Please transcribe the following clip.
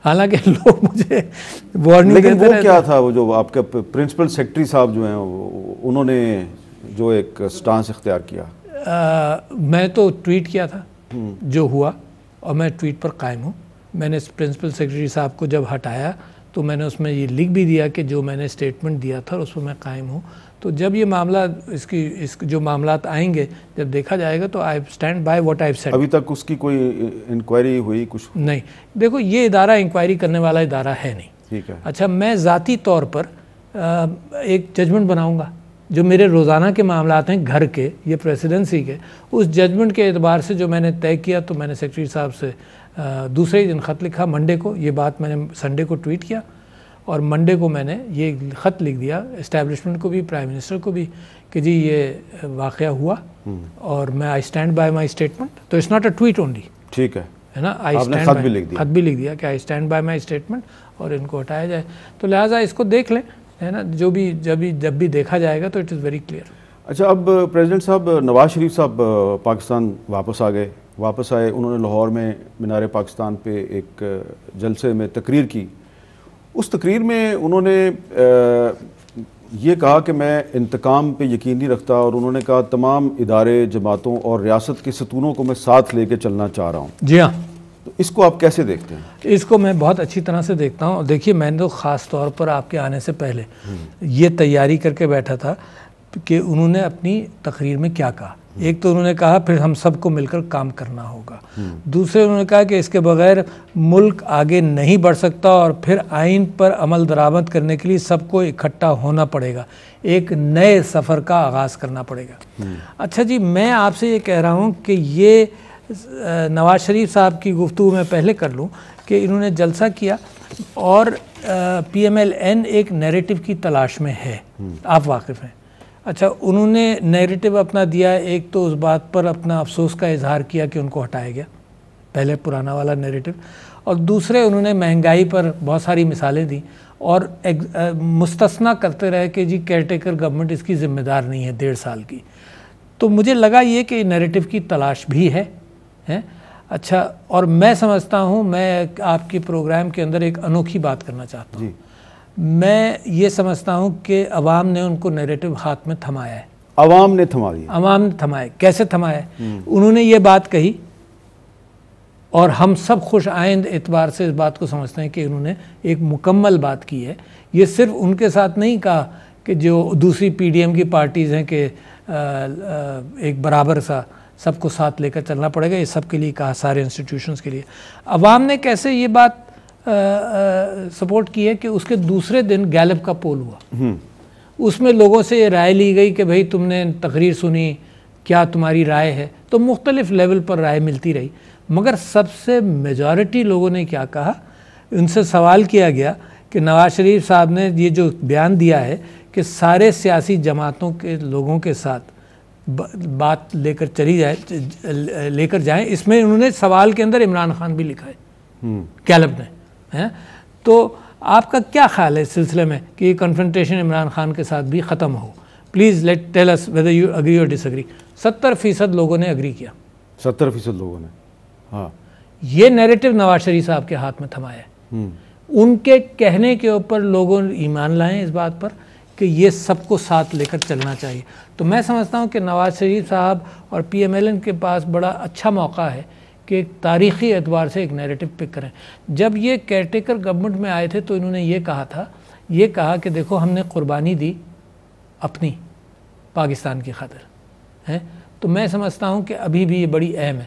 حالانکہ لوگ مجھے وارننگ دیتے لیکن وہ کیا تھا وہ جو آپ کے پرنسپل سیکرٹری صاحب جو ہیں انہوں نے جو ایک سٹانس اختیار کیا؟ میں تو ٹویٹ کیا تھا جو ہوا، اور میں ٹویٹ پر قائم ہوں. میں نے پرنسپل سیکرٹری صاحب کو جب ہٹایا تو میں نے اس میں یہ لکھ بھی دیا کہ جو میں نے اسٹیٹمنٹ دیا تھا اس پر میں قائم ہوں. تو جب یہ معاملہ اس جو معاملات آئیں گے جب دیکھا جائے گا تو آئی stand by what I said. ابھی تک اس کی کوئی انکوائری ہوئی کچھ؟ نہیں، دیکھو یہ ادارہ انکوائری کرنے والا ادارہ ہے نہیں. ٹھیک ہے. اچھا، میں ذاتی طور پر ایک ججمنٹ بناؤں گا جو میرے روزانہ کے معاملات ہیں گھر کے، یہ پریسیڈنسی کے، اس ججمنٹ کے اعتبار سے جو میں نے طے کیا. تو میں نے سیکرٹری صاحب سے دوسرے دن خط لکھا منڈے کو. یہ بات میں نے سنڈے کو ٹویٹ کیا اور منڈے کو میں نے یہ خط لکھ دیا اسٹیبلشمنٹ کو بھی، پرائم منسٹر کو بھی، کہ جی یہ واقعہ ہوا اور میں I stand by my statement. تو it's not a tweet only, ٹھیک ہے نا. خط بھی لکھ دیا کہ I stand by my statement اور ان کو ہٹایا جائے. تو لہٰذا اس کو دیکھ لیں، ہے نا. جو بھی جب بھی دیکھا جائے گا تو اٹ از ویری کلیئر. اچھا، اب پریزیڈنٹ صاحب نواز شریف صاحب پاکستان واپس آئے. انہوں نے لاہور میں مینار پاکستان پہ ایک جلسے میں تقریر کی. اس تقریر میں انہوں نے یہ کہا کہ میں انتقام پہ یقین نہیں رکھتا، اور انہوں نے کہا تمام ادارے، جماعتوں اور ریاست کے ستونوں کو میں ساتھ لے کے چلنا چاہ رہا ہوں. جی ہاں. تو اس کو آپ کیسے دیکھتے ہیں؟ اس کو میں بہت اچھی طرح سے دیکھتا ہوں. دیکھیے، میں نے تو خاص طور پر آپ کے آنے سے پہلے یہ تیاری کر کے بیٹھا تھا کہ انہوں نے اپنی تقریر میں کیا کہا. ایک تو انہوں نے کہا پھر ہم سب کو مل کر کام کرنا ہوگا. دوسرے انہوں نے کہا کہ اس کے بغیر ملک آگے نہیں بڑھ سکتا، اور پھر آئین پر عمل درآمد کرنے کے لیے سب کو اکٹھا ہونا پڑے گا، ایک نئے سفر کا آغاز کرنا پڑے گا. اچھا جی، میں آپ سے یہ کہہ رہا ہوں کہ یہ نواز شریف صاحب کی گفتگو میں پہلے کر لوں کہ انہوں نے جلسہ کیا اور پی ایم ایل این ایک نیریٹو کی تلاش میں ہے، آپ واقف ہیں. اچھا، انہوں نے نیریٹو اپنا دیا. ایک تو اس بات پر اپنا افسوس کا اظہار کیا کہ ان کو ہٹایا گیا، پہلے پرانا والا نیریٹو، اور دوسرے انہوں نے مہنگائی پر بہت ساری مثالیں دیں اور مستثنا کرتے رہے کہ جی کیئر ٹیکر گورنمنٹ اس کی ذمہ دار نہیں ہے 1.5 سال کی. تو مجھے لگا یہ کہ نیریٹو کی تلاش بھی ہے. اچھا، اور میں سمجھتا ہوں، میں آپ کے پروگرام کے اندر ایک انوکھی بات کرنا چاہتا ہوں. میں یہ سمجھتا ہوں کہ عوام نے ان کو نیریٹو ہاتھ میں تھمایا ہے. عوام نے تھما دیا. عوام نے تھمایا. کیسے تھمایا ہے؟ انہوں نے یہ بات کہی اور ہم سب خوش آئند اعتبار سے اس بات کو سمجھتے ہیں کہ انہوں نے ایک مکمل بات کی ہے. یہ صرف ان کے ساتھ نہیں کہا کہ جو دوسری پی ڈی ایم کی پارٹیز ہیں کہ ایک برابر سا سب کو ساتھ لے کر چلنا پڑے گا. یہ سب کے لیے کہا، سارے انسٹیٹیوشنز کے لیے. عوام نے کیسے یہ بات سپورٹ کی ہے کہ اس کے دوسرے دن گیلپ کا پول ہوا. اس میں لوگوں سے یہ رائے لی گئی کہ بھئی تم نے تقریر سنی، کیا تمہاری رائے ہے؟ تو مختلف لیول پر رائے ملتی رہی، مگر سب سے میجورٹی لوگوں نے کیا کہا، ان سے سوال کیا گیا کہ نواز شریف صاحب نے یہ جو بیان دیا ہے کہ سارے سیاسی جماعتوں کے لوگوں کے ساتھ بات لے کر جائیں. اس میں انہوں نے سوال کے اندر عمران خان بھی لکھا ہے گیلپ نے. تو آپ کا کیا خیال ہے اس سلسلے میں کہ یہ کنفرنٹیشن عمران خان کے ساتھ بھی ختم ہو؟ Please let tell us whether you agree or dish agree. 70% لوگوں نے اگری کیا. 70% لوگوں نے. ہاں، یہ نیریٹو نواز شریف صاحب کے ہاتھ میں تھمایا ہے. ان کے کہنے کے اوپر لوگوں ایمان لائیں اس بات پر کہ یہ سب کو ساتھ لے کر چلنا چاہیے. تو میں سمجھتا ہوں کہ نواز شریف صاحب اور پی ایم ایل این کے پاس بڑا اچھا موقع ہے کہ ایک تاریخی اعتبار سے ایک نیریٹو پک کریں. جب یہ کیئر ٹیکر گورنمنٹ میں آئے تھے تو انہوں نے یہ کہا کہ دیکھو ہم نے قربانی دی اپنی پاکستان کی خاطر. تو میں سمجھتا ہوں کہ ابھی بھی یہ بڑی اہم ہے.